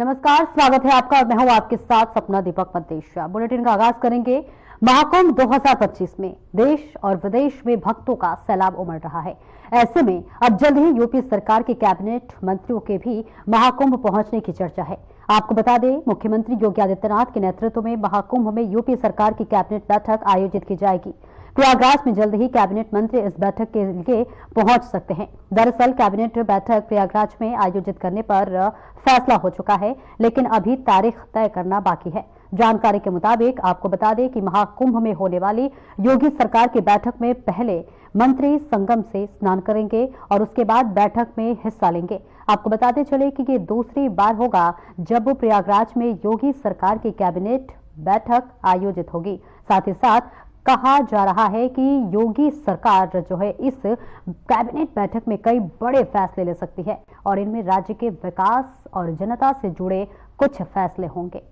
नमस्कार, स्वागत है आपका और मैं हूं आपके साथ सपना दीपक मतेशिया। बुलेटिन का आगाज करेंगे। महाकुंभ 2025 में देश और विदेश में भक्तों का सैलाब उमड़ रहा है। ऐसे में अब जल्द ही यूपी सरकार के कैबिनेट मंत्रियों के भी महाकुंभ पहुंचने की चर्चा है। आपको बता दें, मुख्यमंत्री योगी आदित्यनाथ के नेतृत्व में महाकुंभ में यूपी सरकार की कैबिनेट बैठक आयोजित की जाएगी। प्रयागराज में जल्द ही कैबिनेट मंत्री इस बैठक के लिए पहुंच सकते हैं। दरअसल कैबिनेट बैठक प्रयागराज में आयोजित करने पर फैसला हो चुका है, लेकिन अभी तारीख तय करना बाकी है। जानकारी के मुताबिक आपको बता दें कि महाकुंभ में होने वाली योगी सरकार की बैठक में पहले मंत्री संगम से स्नान करेंगे और उसके बाद बैठक में हिस्सा लेंगे। आपको बताते चले कि ये दूसरी बार होगा जब प्रयागराज में योगी सरकार की कैबिनेट बैठक आयोजित होगी। साथ ही साथ कहा जा रहा है कि योगी सरकार जो है इस कैबिनेट बैठक में कई बड़े फैसले ले सकती है और इनमें राज्य के विकास और जनता से जुड़े कुछ फैसले होंगे।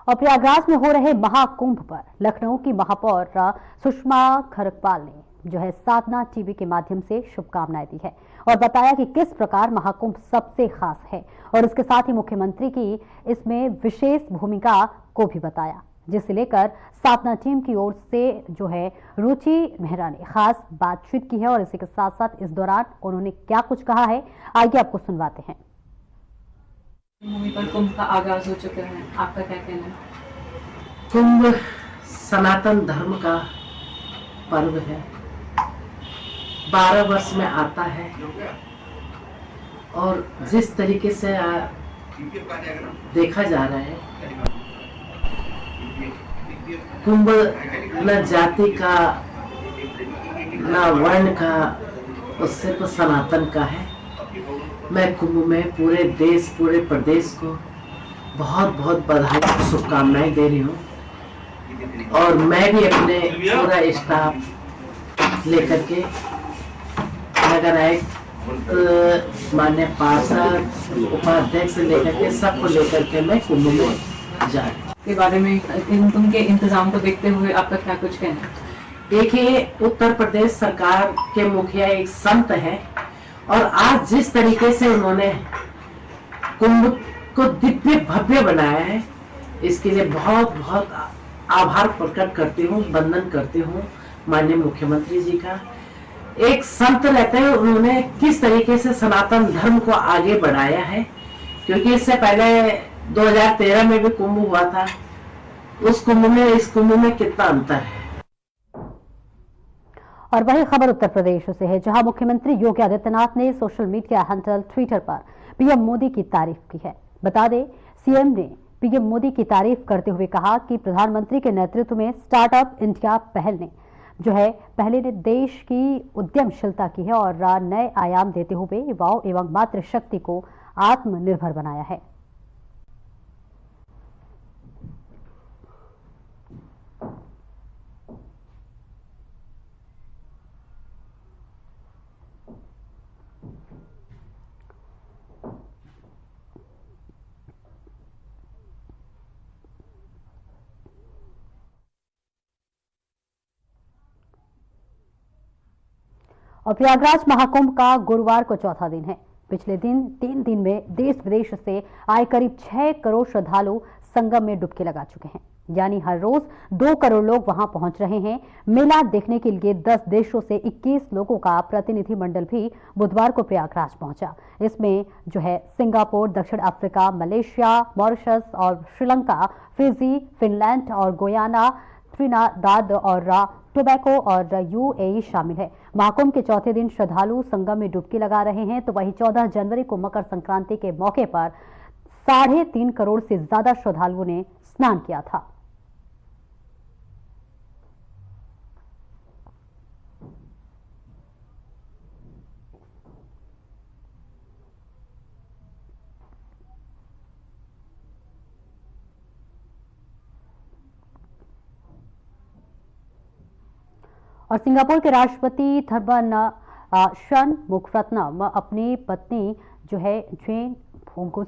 और प्रयागराज में हो रहे महाकुंभ पर लखनऊ की महापौर सुषमा खरगपाल ने जो है साधना टीवी के माध्यम से शुभकामनाएं दी है और बताया कि किस प्रकार महाकुंभ सबसे खास है और इसके साथ ही मुख्यमंत्री की इसमें विशेष भूमिका को भी बताया, जिसे लेकर साधना टीम की ओर से जो है रुचि मेहरा ने खास बातचीत की है और इसी के साथ साथ इस दौरान उन्होंने क्या कुछ कहा है, आइए आपको सुनवाते हैं। भूमि पर कुंभ का आगाज हो चुका है, आपका क्या कहना है? कुंभ सनातन धर्म का पर्व है, 12 वर्ष में आता है और जिस तरीके से देखा जा रहा है, कुंभ न जाति का न वर्ण का, उससे तो सनातन का है। मैं कुंभ में पूरे देश पूरे प्रदेश को बहुत बहुत बधाई और शुभकामनाएं दे रही हूँ और मैं भी अपने पूरा स्टाफ लेकर के नगर आयुक्त माननीय पार्षद उपाध्यक्ष से लेकर के सबको लेकर के मैं कुंभ में जा रही हूँ। के बारे में उनके इंतजाम को देखते हुए आपका क्या कुछ कहना है? देखिए, उत्तर प्रदेश सरकार के मुखिया एक संत है और आज जिस तरीके से उन्होंने कुंभ को दिव्य भव्य बनाया है, इसके लिए बहुत बहुत आभार प्रकट करती हूँ, वंदन करती हूँ माननीय मुख्यमंत्री जी का। एक संत रहते हैं, उन्होंने किस तरीके से सनातन धर्म को आगे बढ़ाया है, क्योंकि इससे पहले 2013 में भी कुंभ हुआ था। उस कुंभ में इस कुंभ में कितना अंतर है। और वही खबर उत्तर प्रदेश से है, जहां मुख्यमंत्री योगी आदित्यनाथ ने सोशल मीडिया हैंडल ट्विटर पर पीएम मोदी की तारीफ की है। बता दें, सीएम ने पीएम मोदी की तारीफ करते हुए कहा कि प्रधानमंत्री के नेतृत्व में स्टार्टअप इंडिया पहल ने पहले ने देश की उद्यमशीलता की है और नए आयाम देते हुए युवाओं एवं मातृशक्ति को आत्मनिर्भर बनाया है। और प्रयागराज महाकुंभ का गुरुवार को चौथा दिन है। पिछले 3 दिन में देश विदेश से आए करीब 6 करोड़ श्रद्धालु संगम में डुबकी लगा चुके हैं, यानी हर रोज 2 करोड़ लोग वहां पहुंच रहे हैं। मेला देखने के लिए 10 देशों से 21 लोगों का प्रतिनिधि मंडल भी बुधवार को प्रयागराज पहुंचा। इसमें जो है सिंगापुर, दक्षिण अफ्रीका, मलेशिया, मॉरिशस और श्रीलंका, फिजी, फिनलैंड और गोयाना, त्रिनिदाद और टोबैको और यूएई शामिल है। महाकुंभ के चौथे दिन श्रद्धालु संगम में डुबकी लगा रहे हैं, तो वहीं 14 जनवरी को मकर संक्रांति के मौके पर 3.5 करोड़ से ज्यादा श्रद्धालुओं ने स्नान किया था। और सिंगापुर के राष्ट्रपति थर्बन शन मुखरत्नम अपनी पत्नी जो है जेन को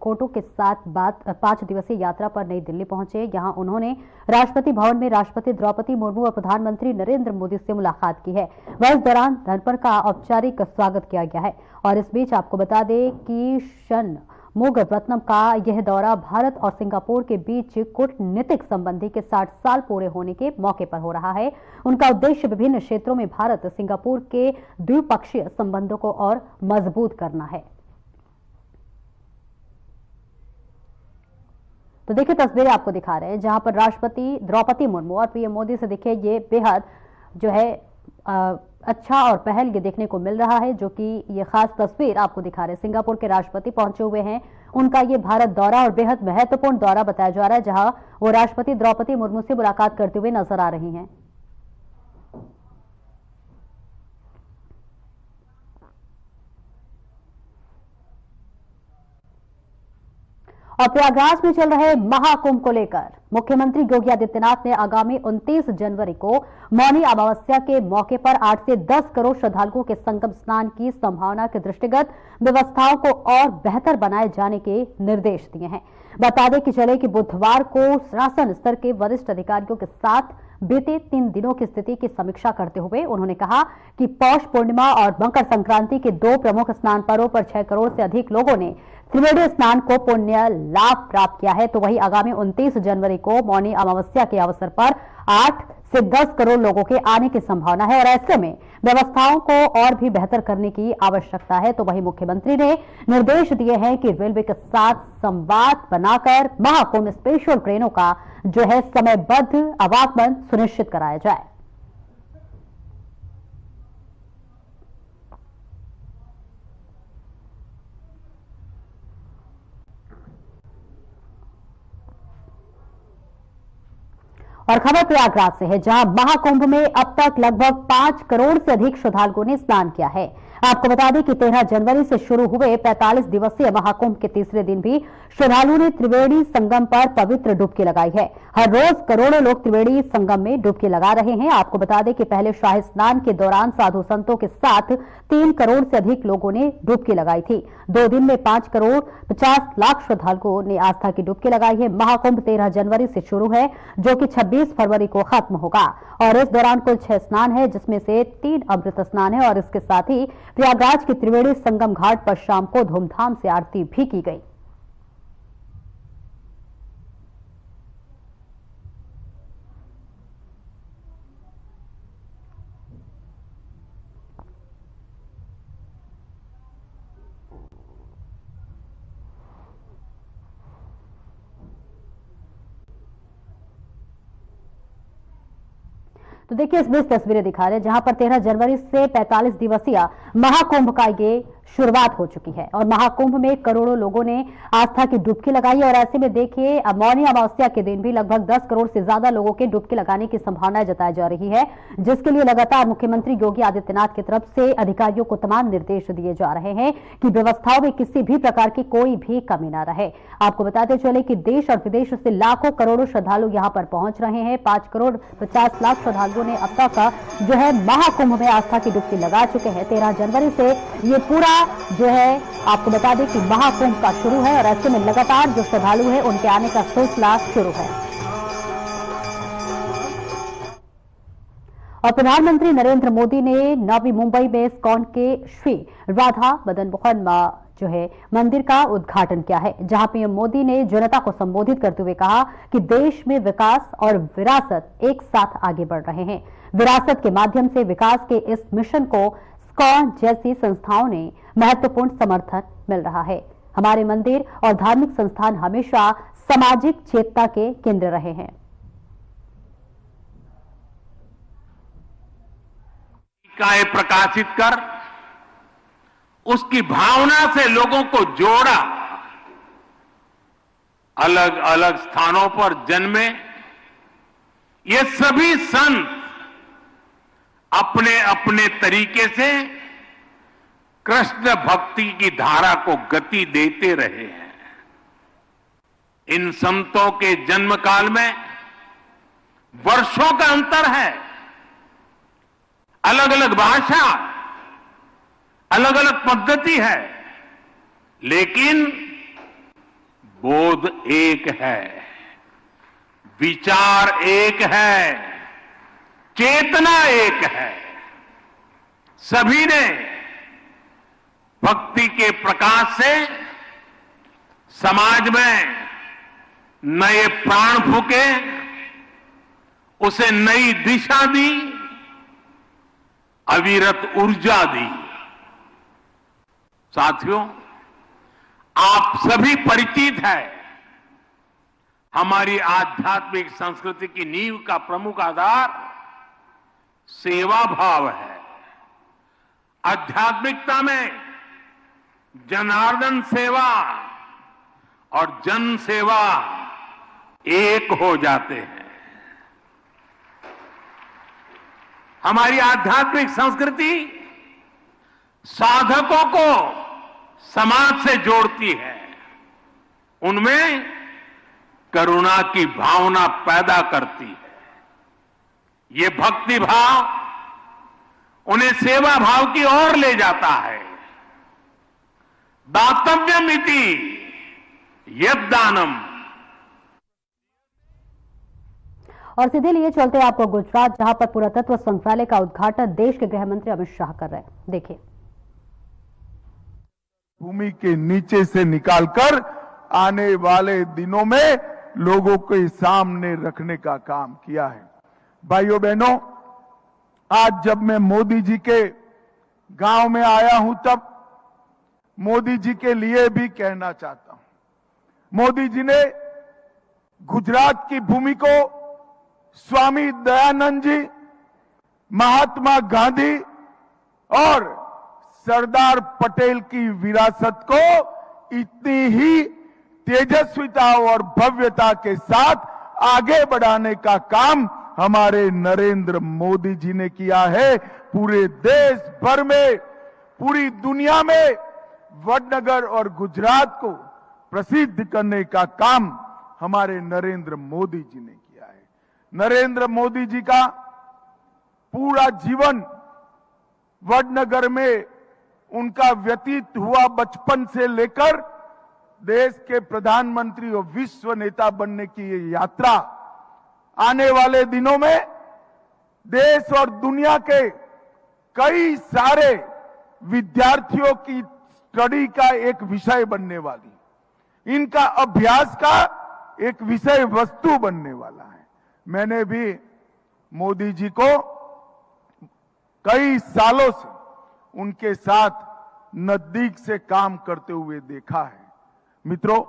कोटो के साथ 5 दिवसीय यात्रा पर नई दिल्ली पहुंचे। यहां उन्होंने राष्ट्रपति भवन में राष्ट्रपति द्रौपदी मुर्मू और प्रधानमंत्री नरेंद्र मोदी से मुलाकात की है। वह इस दौरान धनपर का औपचारिक स्वागत किया गया है। और इस बीच आपको बता दें कि शन मुखरत्नम का यह दौरा भारत और सिंगापुर के बीच कूटनीतिक संबंधी के 60 साल पूरे होने के मौके पर हो रहा है। उनका उद्देश्य विभिन्न क्षेत्रों में भारत सिंगापुर के द्विपक्षीय संबंधों को और मजबूत करना है। तो देखिए तस्वीरें आपको दिखा रहे हैं जहां पर राष्ट्रपति द्रौपदी मुर्मू और पीएम मोदी से देखिए ये बेहद जो है अच्छा और पहल ये देखने को मिल रहा है, जो कि ये खास तस्वीर आपको दिखा रहे हैं। सिंगापुर के राष्ट्रपति पहुंचे हुए हैं, उनका ये भारत दौरा और बेहद महत्वपूर्ण दौरा बताया जा रहा है, जहां वो राष्ट्रपति द्रौपदी मुर्मू से मुलाकात करते हुए नजर आ रही हैं। और प्रयागराज में चल रहे महाकुंभ को लेकर मुख्यमंत्री योगी आदित्यनाथ ने आगामी 29 जनवरी को मौनी अमावस्या के मौके पर 8 से 10 करोड़ श्रद्धालुओं के संगम स्नान की संभावना के दृष्टिगत व्यवस्थाओं को और बेहतर बनाए जाने के निर्देश दिए हैं। बता दें कि चले कि बुधवार को शासन स्तर के वरिष्ठ अधिकारियों के साथ बीते 3 दिनों की स्थिति की समीक्षा करते हुए उन्होंने कहा कि पौष पूर्णिमा और मकर संक्रांति के 2 प्रमुख स्नान पर्वों पर 6 करोड़ से अधिक लोगों ने त्रिवेणी स्नान को पुण्य लाभ प्राप्त किया है। तो वहीं आगामी 29 जनवरी को मौनी अमावस्या के अवसर पर 8 से 10 करोड़ लोगों के आने की संभावना है और ऐसे में व्यवस्थाओं को और भी बेहतर करने की आवश्यकता है। तो वहीं मुख्यमंत्री ने निर्देश दिए हैं कि रेलवे के साथ संवाद बनाकर महाकुंभ स्पेशल ट्रेनों का जो है समयबद्ध आवागमन सुनिश्चित कराया जाए। और खबर प्रयागराज से है, जहां महाकुंभ में अब तक लगभग 5 करोड़ से अधिक श्रद्धालुओं ने स्नान किया है। आपको बता दें कि 13 जनवरी से शुरू हुए 45 दिवसीय महाकुंभ के तीसरे दिन भी श्रद्धालुओं ने त्रिवेणी संगम पर पवित्र डुबकी लगाई है। हर रोज करोड़ों लोग त्रिवेणी संगम में डुबकी लगा रहे हैं। आपको बता दें कि पहले शाही स्नान के दौरान साधु संतों के साथ 3 करोड़ से अधिक लोगों ने डुबकी लगाई थी। 2 दिन में 5 करोड़ 50 लाख श्रद्धालुओं ने आस्था की डुबकी लगाई है। महाकुंभ 13 जनवरी से शुरू है, जो कि 26 फरवरी को खत्म होगा और इस दौरान कुल 6 स्नान है, जिसमें से 3 अमृत स्नान है और इसके साथ ही प्रयागराज के त्रिवेणी संगम घाट पर शाम को धूमधाम से आरती भी की गई। तो देखिए इस बीच तस्वीरें दिखा रहे हैं जहां पर 13 जनवरी से 45 दिवसीय महाकुंभ का ये शुरुआत हो चुकी है और महाकुंभ में करोड़ों लोगों ने आस्था की डुबकी लगाई और ऐसे में देखिए मौनी अमावस्या के दिन भी लगभग 10 करोड़ से ज्यादा लोगों के डुबकी लगाने की संभावना जताई जा रही है, जिसके लिए लगातार मुख्यमंत्री योगी आदित्यनाथ की तरफ से अधिकारियों को तमाम निर्देश दिए जा रहे हैं कि व्यवस्थाओं में किसी भी प्रकार की कोई भी कमी न रहे। आपको बताते चले कि देश और विदेश से लाखों करोड़ों श्रद्धालु यहां पर पहुंच रहे हैं। 5 करोड़ 50 लाख श्रद्धालुओं ने अब तक जो है महाकुंभ में आस्था की डुबकी लगा चुके हैं। 13 जनवरी से ये पूरा जो है आपको बता दें कि महाकुंभ का शुरू है और ऐसे में लगातार जो श्रद्धालु है उनके आने का सिलसिला शुरू है। और प्रधानमंत्री नरेंद्र मोदी ने नवी मुंबई में इस्कॉन के श्री राधा मदन मोहन जो है मंदिर का उद्घाटन किया है, जहां पीएम मोदी ने जनता को संबोधित करते हुए कहा कि देश में विकास और विरासत एक साथ आगे बढ़ रहे हैं। विरासत के माध्यम से विकास के इस मिशन को इस्कॉन जैसी संस्थाओं ने महत्वपूर्ण समर्थन मिल रहा है। हमारे मंदिर और धार्मिक संस्थान हमेशा सामाजिक चेतना के केंद्र रहे हैं। प्रकाशित कर उसकी भावना से लोगों को जोड़ा, अलग अलग स्थानों पर जन्मे ये सभी संत अपने अपने तरीके से कृष्ण भक्ति की धारा को गति देते रहे हैं। इन संतों के जन्म काल में वर्षों का अंतर है, अलग अलग भाषा, अलग अलग पद्धति है, लेकिन बोध एक है, विचार एक है, चेतना एक है। सभी ने भक्ति के प्रकाश से समाज में नए प्राण फूके, उसे नई दिशा दी, अविरत ऊर्जा दी। साथियों, आप सभी परिचित है, हमारी आध्यात्मिक संस्कृति की नींव का प्रमुख आधार सेवा भाव है। आध्यात्मिकता में जनार्दन सेवा और जन सेवा एक हो जाते हैं। हमारी आध्यात्मिक संस्कृति साधकों को समाज से जोड़ती है, उनमें करुणा की भावना पैदा करती है। ये भक्ति भाव उन्हें सेवा भाव की ओर ले जाता है। दातव्यमिति यद्दानम। और सीधे लिए चलते हैं आपको गुजरात, जहां पर पुरातत्व संग्रहालय का उद्घाटन देश के गृह मंत्री अमित शाह कर रहे हैं। देखिए, भूमि के नीचे से निकालकर आने वाले दिनों में लोगों के सामने रखने का काम किया है। भाइयों बहनों, आज जब मैं मोदी जी के गांव में आया हूं, तब मोदी जी के लिए भी कहना चाहता हूं। मोदी जी ने गुजरात की भूमि को स्वामी दयानंद जी, महात्मा गांधी और सरदार पटेल की विरासत को इतनी ही तेजस्विता और भव्यता के साथ आगे बढ़ाने का काम हमारे नरेंद्र मोदी जी ने किया है। पूरे देश भर में, पूरी दुनिया में वडनगर और गुजरात को प्रसिद्ध करने का काम हमारे नरेंद्र मोदी जी ने किया है। नरेंद्र मोदी जी का पूरा जीवन वडनगर में उनका व्यतीत हुआ, बचपन से लेकर देश के प्रधानमंत्री और विश्व नेता बनने की ये यात्रा आने वाले दिनों में देश और दुनिया के कई सारे विद्यार्थियों की स्टडी का एक विषय बनने वाली, इनका अभ्यास का एक विषय वस्तु बनने वाला है। मैंने भी मोदी जी को कई सालों से उनके साथ नजदीक से काम करते हुए देखा है। मित्रों,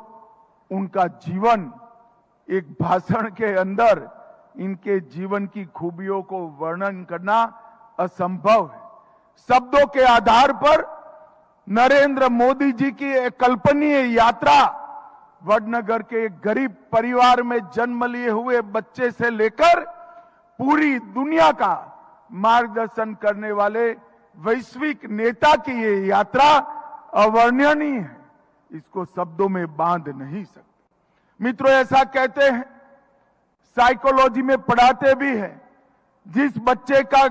उनका जीवन एक भाषण के अंदर इनके जीवन की खूबियों को वर्णन करना असंभव है। शब्दों के आधार पर नरेंद्र मोदी जी की एक कल्पनीय यात्रा वडनगर के एक गरीब परिवार में जन्म लिए हुए बच्चे से लेकर पूरी दुनिया का मार्गदर्शन करने वाले वैश्विक नेता की ये यात्रा अवर्णनीय है, इसको शब्दों में बांध नहीं सकते। मित्रों, ऐसा कहते हैं, साइकोलॉजी में पढ़ाते भी हैं, जिस बच्चे का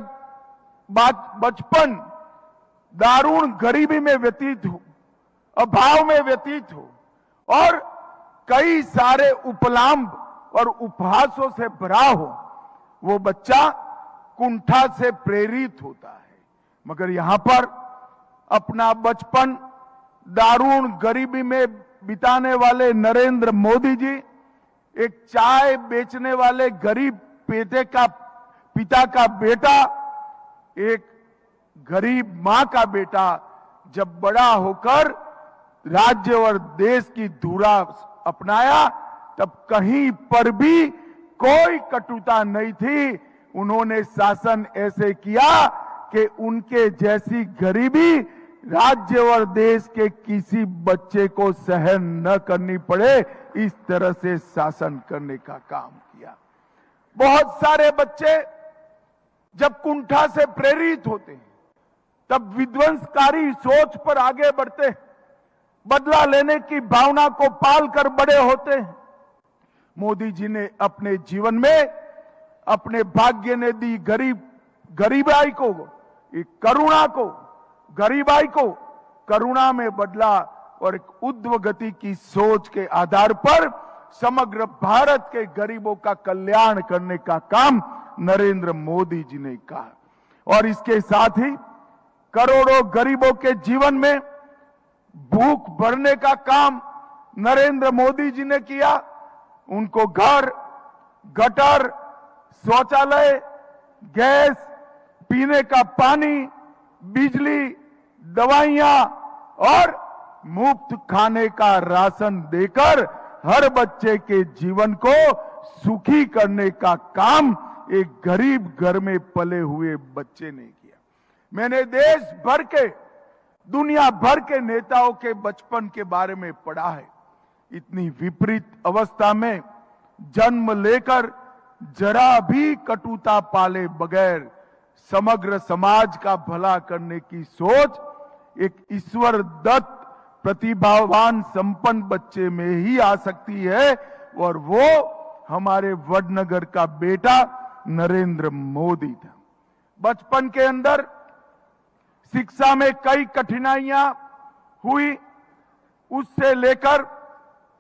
बचपन दारुण गरीबी में व्यतीत हो, अभाव में व्यतीत हो और कई सारे उपलांभ और उपहासों से भरा हो, वो बच्चा कुंठा से प्रेरित होता है। मगर यहां पर अपना बचपन दारुण गरीबी में बिताने वाले नरेंद्र मोदी जी एक चाय बेचने वाले गरीब पिता का बेटा, एक गरीब मां का बेटा जब बड़ा होकर राज्य और देश की धुरा अपनाया, तब कहीं पर भी कोई कटुता नहीं थी। उन्होंने शासन ऐसे किया कि उनके जैसी गरीबी राज्य और देश के किसी बच्चे को सहन न करनी पड़े, इस तरह से शासन करने का काम किया। बहुत सारे बच्चे जब कुंठा से प्रेरित होते हैं, तब विध्वंसकारी सोच पर आगे बढ़ते हैं, बदला लेने की भावना को पालकर बड़े होते हैं। मोदी जी ने अपने जीवन में अपने भाग्य ने दी गरीबाई को, एक करुणा को गरीबाई को करुणा में बदला और एक ऊर्ध्व गति की सोच के आधार पर समग्र भारत के गरीबों का कल्याण करने का काम नरेंद्र मोदी जी ने कहा। और इसके साथ ही करोड़ों गरीबों के जीवन में भूख भरने का काम नरेंद्र मोदी जी ने किया। उनको घर, गटर, शौचालय, गैस, पीने का पानी, बिजली, दवाइयां और मुफ्त खाने का राशन देकर हर बच्चे के जीवन को सुखी करने का काम एक गरीब घर में पले हुए बच्चे ने किया। मैंने देश भर के, दुनिया भर के नेताओं के बचपन के बारे में पढ़ा है। इतनी विपरीत अवस्था में जन्म लेकर जरा भी कटुता पाले बगैर समग्र समाज का भला करने की सोच एक ईश्वर दत्त प्रतिभावान संपन्न बच्चे में ही आ सकती है, और वो हमारे वडनगर का बेटा नरेंद्र मोदी था। बचपन के अंदर शिक्षा में कई कठिनाइयां हुई। उससे लेकर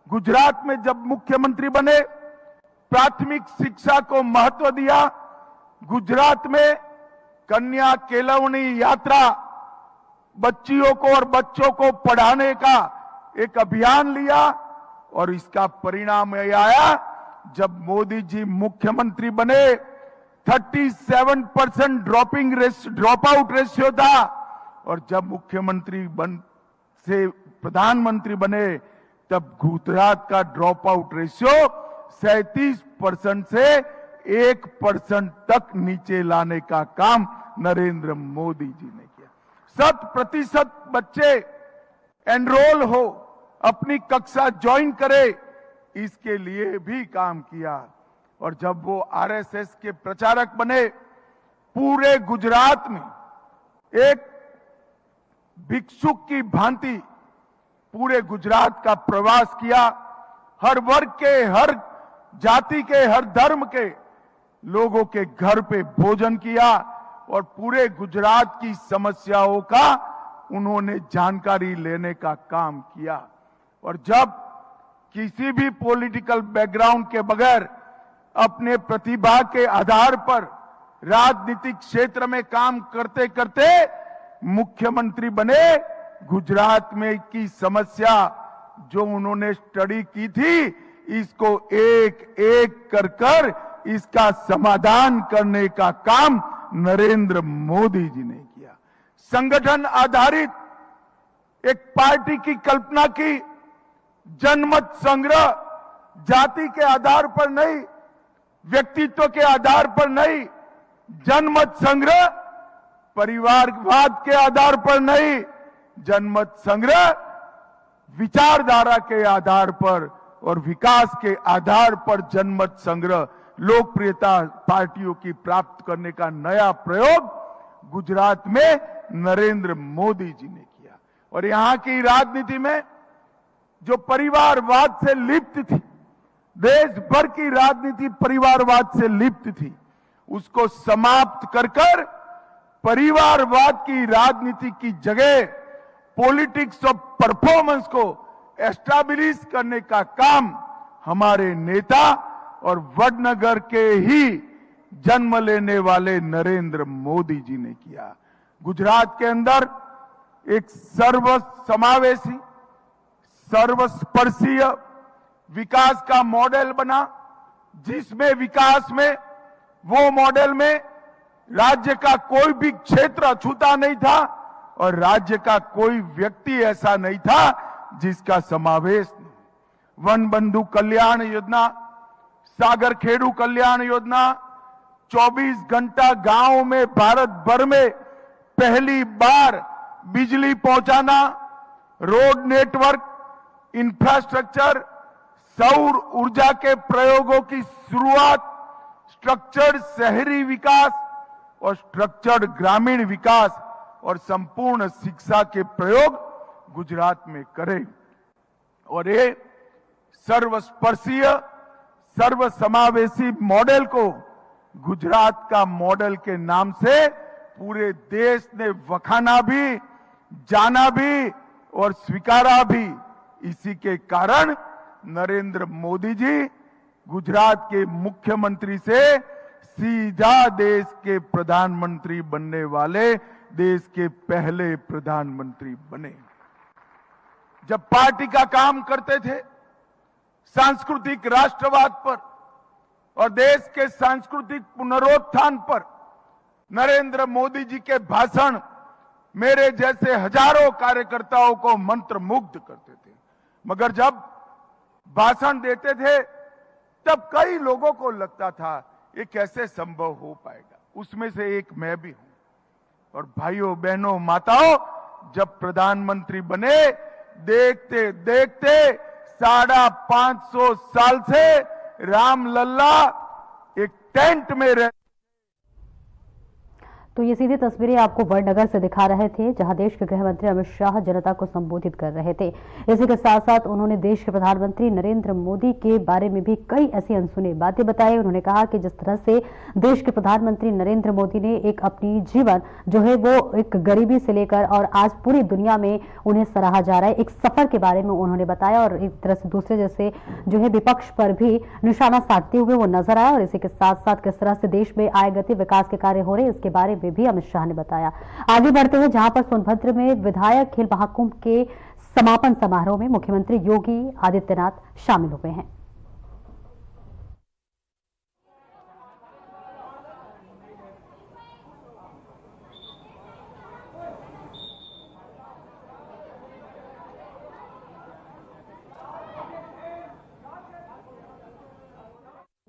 गुजरात में जब मुख्यमंत्री बने, प्राथमिक शिक्षा को महत्व दिया। गुजरात में कन्या केलवनी यात्रा, बच्चियों को और बच्चों को पढ़ाने का एक अभियान लिया, और इसका परिणाम यह आया जब मोदी जी मुख्यमंत्री बने 37% ड्रॉप आउट रेशियो था, और जब मुख्यमंत्री से प्रधानमंत्री बने तब गुजरात का ड्रॉप आउट रेशियो 37% से 1% तक नीचे लाने का काम नरेंद्र मोदी जी ने किया। 100% बच्चे एनरोल हो, अपनी कक्षा ज्वाइन करे, इसके लिए भी काम किया। और जब वो आरएसएस के प्रचारक बने, पूरे गुजरात में एक भिक्षुक की भांति पूरे गुजरात का प्रवास किया। हर वर्ग के, हर जाति के, हर धर्म के लोगों के घर पे भोजन किया, और पूरे गुजरात की समस्याओं का उन्होंने जानकारी लेने का काम किया। और जब किसी भी पॉलिटिकल बैकग्राउंड के बगैर अपने प्रतिभा के आधार पर राजनीतिक क्षेत्र में काम करते करते मुख्यमंत्री बने, गुजरात में की समस्या जो उन्होंने स्टडी की थी, इसको एक एक कर इसका समाधान करने का काम नरेंद्र मोदी जी ने किया। संगठन आधारित एक पार्टी की कल्पना की, जनमत संग्रह, जाति के आधार पर नहीं, व्यक्तित्व के आधार पर नहीं, जनमत संग्रह परिवारवाद के आधार पर नहीं, जनमत संग्रह विचारधारा के आधार पर और विकास के आधार पर जनमत संग्रह, लोकप्रियता पार्टियों की प्राप्त करने का नया प्रयोग गुजरात में नरेंद्र मोदी जी ने किया। और यहां की राजनीति में जो परिवारवाद से लिप्त थी, देश भर की राजनीति परिवारवाद से लिप्त थी, उसको समाप्त कर परिवारवाद की राजनीति की जगह पॉलिटिक्स ऑफ परफॉर्मेंस को एस्टैब्लिश करने का काम हमारे नेता और वडनगर के ही जन्म लेने वाले नरेंद्र मोदी जी ने किया। गुजरात के अंदर एक सर्वसमावेशी, सर्वस्पर्शीय विकास का मॉडल बना, जिसमें विकास में वो मॉडल में राज्य का कोई भी क्षेत्र अछूता नहीं था और राज्य का कोई व्यक्ति ऐसा नहीं था जिसका समावेश नहीं। वन बंधु कल्याण योजना, सागर खेड़ू कल्याण योजना, 24 घंटा गांव में भारत भर में पहली बार बिजली पहुंचाना, रोड नेटवर्क, इंफ्रास्ट्रक्चर, सौर ऊर्जा के प्रयोगों की शुरुआत, स्ट्रक्चर्ड शहरी विकास और स्ट्रक्चर्ड ग्रामीण विकास और संपूर्ण शिक्षा के प्रयोग गुजरात में करें। और ये सर्वस्पर्शीय, सर्वसमावेशी मॉडल को गुजरात का मॉडल के नाम से पूरे देश ने वखाना भी जाना भी और स्वीकारा भी इसी के कारण नरेंद्र मोदी जी गुजरात के मुख्यमंत्री से सीधा देश के प्रधानमंत्री बनने वाले देश के पहले प्रधानमंत्री बने। जब पार्टी का काम करते थे सांस्कृतिक राष्ट्रवाद पर और देश के सांस्कृतिक पुनरुत्थान पर नरेंद्र मोदी जी के भाषण मेरे जैसे हजारों कार्यकर्ताओं को मंत्रमुग्ध करते थे। मगर जब भाषण देते थे तब कई लोगों को लगता था ये कैसे संभव हो पाएगा। उसमें से एक मैं भी हूं। और भाइयों बहनों माताओं, जब प्रधानमंत्री बने देखते देखते 550 साल से राम लल्ला एक टेंट में रह। तो ये सीधी तस्वीरें आपको वडनगर से दिखा रहे थे, जहां देश के गृह मंत्री अमित शाह जनता को संबोधित कर रहे थे। इसी के साथ साथ उन्होंने देश के प्रधानमंत्री नरेंद्र मोदी के बारे में भी कई ऐसी अनसुनी बातें बताई। उन्होंने कहा कि जिस तरह से देश के प्रधानमंत्री नरेंद्र मोदी ने एक अपनी जीवन जो है वो एक गरीबी से लेकर और आज पूरी दुनिया में उन्हें सराहा जा रहा है, एक सफर के बारे में उन्होंने बताया और एक तरह से दूसरे जैसे जो है विपक्ष पर भी निशाना साधते हुए वो नजर आया। और इसी के साथ साथ किस तरह से देश में आय गति विकास के कार्य हो रहे हैं इसके बारे में भी अमित शाह ने बताया। आगे बढ़ते हुए जहां पर सोनभद्र में विधायक खेल महाकुंभ के समापन समारोह में मुख्यमंत्री योगी आदित्यनाथ शामिल हुए हैं।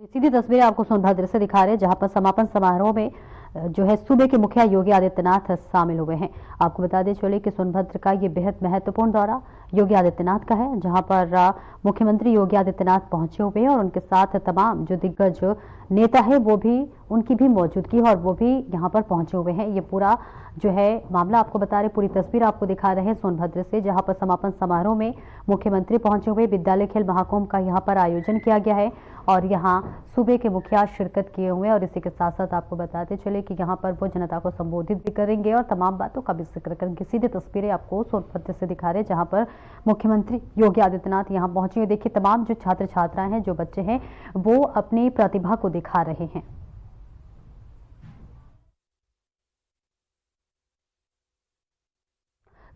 सीधी तस्वीरें आपको सोनभद्र से दिखा रहे हैं, जहां पर समापन समारोह में जो है सूबे के मुखिया योगी आदित्यनाथ शामिल हुए हैं। आपको बता दें चले कि सोनभद्र का ये बेहद महत्वपूर्ण दौरा योगी आदित्यनाथ का है, जहां पर मुख्यमंत्री योगी आदित्यनाथ पहुंचे हुए हैं और उनके साथ तमाम जो दिग्गज नेता है वो भी उनकी भी मौजूदगी और वो भी यहां पर पहुंचे हुए हैं। ये पूरा जो है मामला आपको बता रहे, पूरी तस्वीर आपको दिखा रहे हैं सोनभद्र से, जहां पर समापन समारोह में मुख्यमंत्री पहुंचे हुए। विद्यालय खेल महाकुंभ का यहां पर आयोजन किया गया है और यहां सूबे के मुखिया शिरकत किए हुए हैं। और इसी के साथ साथ आपको बताते चले कि यहां पर वो जनता को संबोधित भी करेंगे और तमाम बातों का भी जिक्र करेंगे। सीधी तस्वीरें आपको सोनभद्र से दिखा रहे हैं, जहां पर मुख्यमंत्री योगी आदित्यनाथ यहां पहुंचे हुए। देखिए तमाम जो छात्र छात्राएं हैं, जो बच्चे हैं, वो अपनी प्रतिभा को दिखा रहे हैं।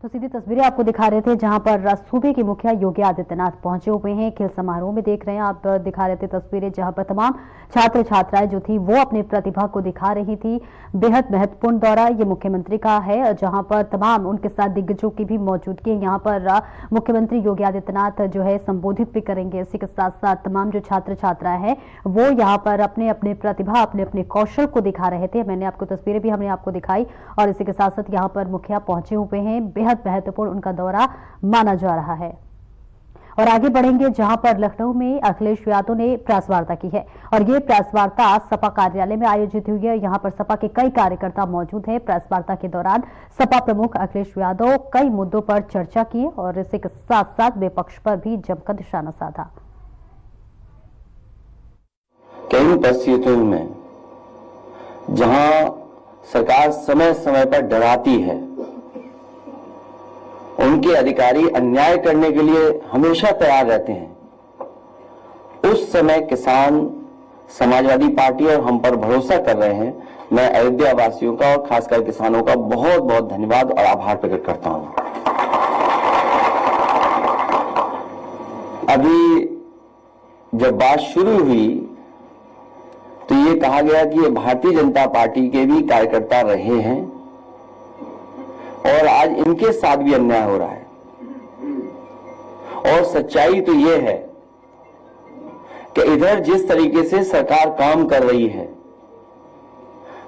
तो सीधी तस्वीरें आपको दिखा रहे थे, जहां पर सूबे के मुखिया योगी आदित्यनाथ पहुंचे हुए हैं। खेल समारोह में देख रहे हैं आप, दिखा रहे थे तस्वीरें, जहां पर तमाम छात्र छात्राएं जो थी वो अपनी प्रतिभा को दिखा रही थी। बेहद महत्वपूर्ण दौरा ये मुख्यमंत्री का है, जहां पर तमाम उनके साथ दिग्गजों की भी मौजूदगी है। यहाँ पर मुख्यमंत्री योगी आदित्यनाथ जो है संबोधित भी करेंगे। इसी के साथ साथ तमाम जो छात्र छात्राएं हैं वो यहाँ पर अपने अपने प्रतिभा, अपने अपने कौशल को दिखा रहे थे। मैंने आपको तस्वीरें भी हमने आपको दिखाई और इसी के साथ साथ यहाँ पर मुखिया पहुंचे हुए हैं। बेहद महत्वपूर्ण उनका दौरा माना जा रहा है। और आगे बढ़ेंगे, जहां पर लखनऊ में अखिलेश यादव ने प्रेस वार्ता की है और ये प्रेस वार्ता सपा कार्यालय में आयोजित हुई है। यहां पर सपा के कई कार्यकर्ता मौजूद हैं। प्रेस वार्ता के दौरान सपा प्रमुख अखिलेश यादव कई मुद्दों पर चर्चा की और इसी के साथ साथ विपक्ष पर भी जमकर निशाना साधा। कई परिस्थितियों में जहां सरकार समय समय पर डराती है, उनके अधिकारी अन्याय करने के लिए हमेशा तैयार रहते हैं, उस समय किसान, समाजवादी पार्टी और हम पर भरोसा कर रहे हैं। मैं अयोध्या वासियों का और खासकर किसानों का बहुत बहुत धन्यवाद और आभार प्रकट करता हूं। अभी जब बात शुरू हुई तो ये कहा गया कि ये भारतीय जनता पार्टी के भी कार्यकर्ता रहे हैं और आज इनके साथ भी अन्याय हो रहा है। और सच्चाई तो ये है कि इधर जिस तरीके से सरकार काम कर रही है,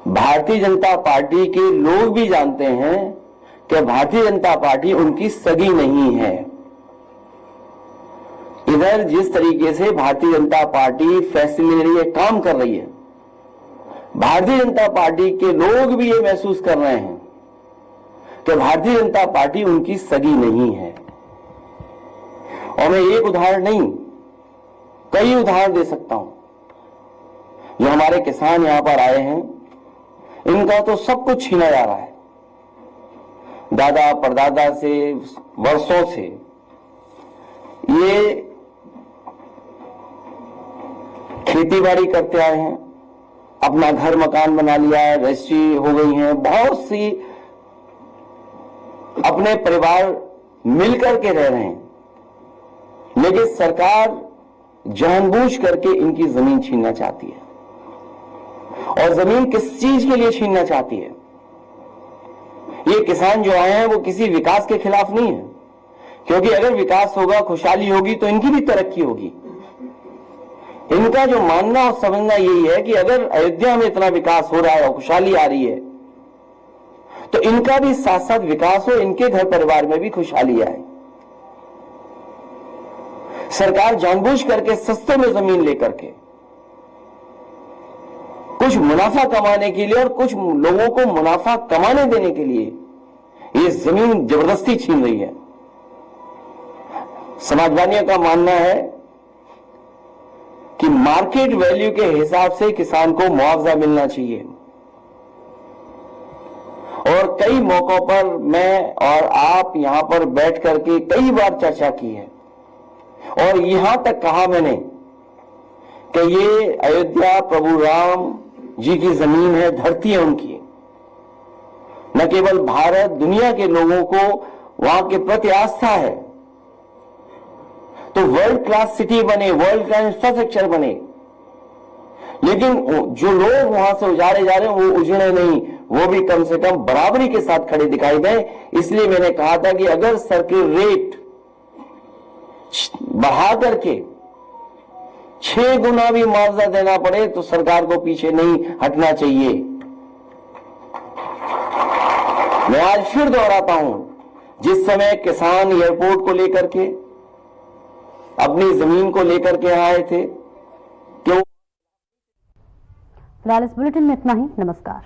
भारतीय जनता पार्टी के लोग भी जानते हैं कि भारतीय जनता पार्टी उनकी सगी नहीं है। इधर जिस तरीके से भारतीय जनता पार्टी फैसले ले रही है, काम कर रही है, भारतीय जनता पार्टी के लोग भी ये महसूस कर रहे हैं कि भारतीय जनता पार्टी उनकी सगी नहीं है। और मैं एक उदाहरण नहीं, कई उदाहरण दे सकता हूं। जो हमारे किसान यहां पर आए हैं, इनका तो सब कुछ छीना जा रहा है। दादा परदादा से वर्षों से ये खेतीबाड़ी करते आए हैं, अपना घर मकान बना लिया है, रजिस्ट्री हो गई है, बहुत सी अपने परिवार मिलकर के रह रहे हैं, लेकिन सरकार जानबूझ करके इनकी जमीन छीनना चाहती है। और जमीन किस चीज के लिए छीनना चाहती है? ये किसान जो आए हैं वो किसी विकास के खिलाफ नहीं है, क्योंकि अगर विकास होगा, खुशहाली होगी तो इनकी भी तरक्की होगी। इनका जो मानना और समझना यही है कि अगर अयोध्या में इतना विकास हो रहा है और खुशहाली आ रही है तो इनका भी साथ साथ विकास हो, इनके घर परिवार में भी खुशहाली आए। सरकार जानबूझ करके सस्ते में जमीन लेकर के कुछ मुनाफा कमाने के लिए और कुछ लोगों को मुनाफा कमाने देने के लिए ये जमीन जबरदस्ती छीन रही है। समाजवादियों का मानना है कि मार्केट वैल्यू के हिसाब से किसान को मुआवजा मिलना चाहिए। और कई मौकों पर मैं और आप यहां पर बैठ करके कई बार चर्चा की है और यहां तक कहा मैंने कि ये अयोध्या प्रभु राम जी की जमीन है, धरती है उनकी। न केवल भारत, दुनिया के लोगों को वहां के प्रति आस्था है, तो वर्ल्ड क्लास सिटी बने, वर्ल्ड क्लास इंफ्रास्ट्रक्चर बने, लेकिन जो लोग वहां से उजाड़े जा रहे हैं वो उजड़े नहीं, वो भी कम से कम बराबरी के साथ खड़े दिखाई दें। इसलिए मैंने कहा था कि अगर सर्किल रेट बढ़ा करके 6 गुना भी मुआवजा देना पड़े तो सरकार को पीछे नहीं हटना चाहिए। मैं आज फिर दोहराता हूं, जिस समय किसान एयरपोर्ट को लेकर के, अपनी जमीन को लेकर के आए थे, क्यों? फिलहाल इस बुलेटिन में इतना ही। नमस्कार।